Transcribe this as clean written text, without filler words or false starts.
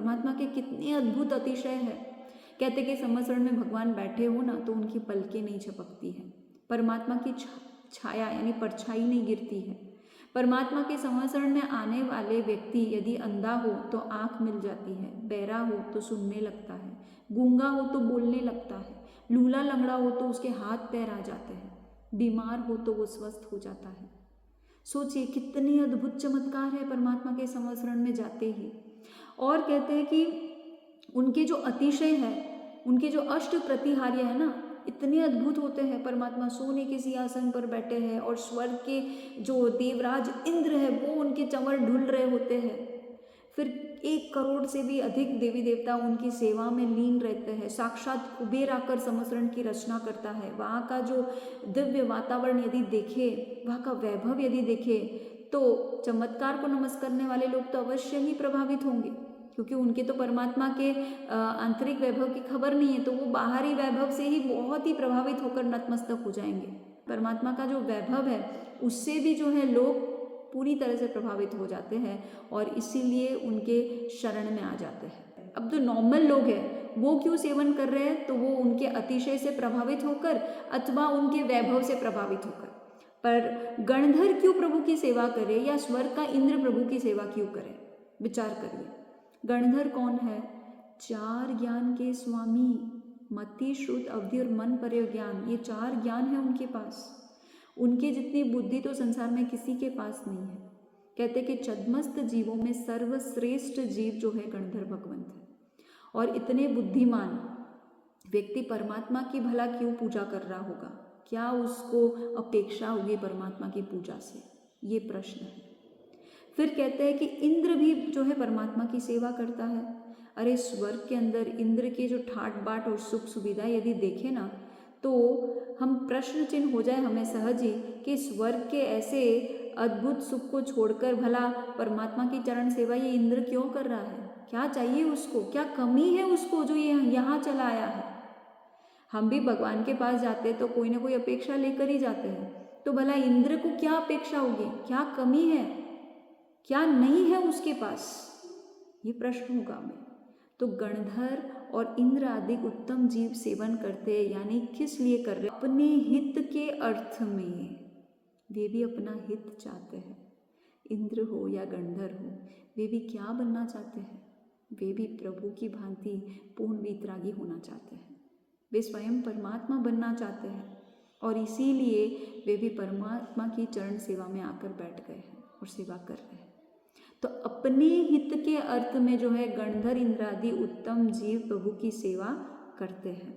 परमात्मा के कितने अद्भुत अतिशय है। कहते कि समसरण में भगवान बैठे हो ना तो उनकी पलकें नहीं झपकती है, परमात्मा की छाया यानी परछाई नहीं गिरती है। परमात्मा के समसरण में आने वाले व्यक्ति यदि अंधा हो तो आँख मिल जाती है, बहरा हो तो सुनने लगता है, गूंगा हो तो बोलने लगता है, लूला लंगड़ा हो तो उसके हाथ पैर आ जाते हैं, बीमार हो तो वो स्वस्थ हो जाता है। सोचिए कितनी अद्भुत चमत्कार है परमात्मा के समसरण में जाते ही। और कहते हैं कि उनके जो अतिशय है, उनके जो अष्ट प्रतिहार्य है ना, इतने अद्भुत होते हैं। परमात्मा सोने के सिंहासन पर बैठे हैं और स्वर्ग के जो देवराज इंद्र है वो उनके चंवर ढुल रहे होते हैं। फिर 1 करोड़ से भी अधिक देवी देवता उनकी सेवा में लीन रहते हैं। साक्षात कुबेर आकर समसरण की रचना करता है। वहाँ का जो दिव्य वातावरण यदि देखे, वहाँ का वैभव यदि देखे तो चमत्कार को नमस्कार करने वाले लोग तो अवश्य ही प्रभावित होंगे, क्योंकि उनके तो परमात्मा के आंतरिक वैभव की खबर नहीं है, तो वो बाहरी वैभव से ही बहुत ही प्रभावित होकर नतमस्तक हो जाएंगे। परमात्मा का जो वैभव है उससे भी जो है लोग पूरी तरह से प्रभावित हो जाते हैं और इसीलिए उनके शरण में आ जाते हैं। अब जो नॉर्मल लोग हैं वो क्यों सेवन कर रहे हैं, तो वो उनके अतिशय से प्रभावित होकर अथवा उनके वैभव से प्रभावित होकर। पर गणधर क्यों प्रभु की सेवा करे या स्वर्ग का इंद्र प्रभु की सेवा क्यों करे? विचार करिए। गणधर कौन है? 4 ज्ञान के स्वामी, मति श्रुत अवधि और मन परे ज्ञान, ये 4 ज्ञान है उनके पास। उनके जितनी बुद्धि तो संसार में किसी के पास नहीं है। कहते कि छद्मस्त जीवों में सर्वश्रेष्ठ जीव जो है गणधर भगवंत है। और इतने बुद्धिमान व्यक्ति परमात्मा की भला क्यों पूजा कर रहा होगा? क्या उसको अपेक्षा होगी परमात्मा की पूजा से? ये प्रश्न है। फिर कहते हैं कि इंद्र भी जो है परमात्मा की सेवा करता है। अरे स्वर्ग के अंदर इंद्र की जो ठाट बाट और सुख सुविधा यदि देखें ना तो हम प्रश्न चिन्ह हो जाए हमें सहज ही कि स्वर्ग के ऐसे अद्भुत सुख को छोड़कर भला परमात्मा की चरण सेवा ये इंद्र क्यों कर रहा है? क्या चाहिए उसको? क्या कमी है उसको जो ये यहाँ चला आया है? हम भी भगवान के पास जाते तो कोई ना कोई अपेक्षा लेकर ही जाते हैं, तो भला इंद्र को क्या अपेक्षा होगी? क्या कमी है? क्या नहीं है उसके पास? ये प्रश्न होगा हमें। तो गणधर और इंद्र आदि उत्तम जीव सेवन करते हैं, यानी किस लिए कर रहे? अपने हित के अर्थ में। वे भी अपना हित चाहते हैं। इंद्र हो या गणधर हो, वे भी क्या बनना चाहते हैं? वे भी प्रभु की भांति पूर्ण वीतरागी होना चाहते हैं। वे स्वयं परमात्मा बनना चाहते हैं और इसीलिए वे भी परमात्मा की चरण सेवा में आकर बैठ गए हैं और सेवा कर रहे हैं। तो अपने हित के अर्थ में जो है गणधर इंद्र आदि उत्तम जीव प्रभु की सेवा करते हैं।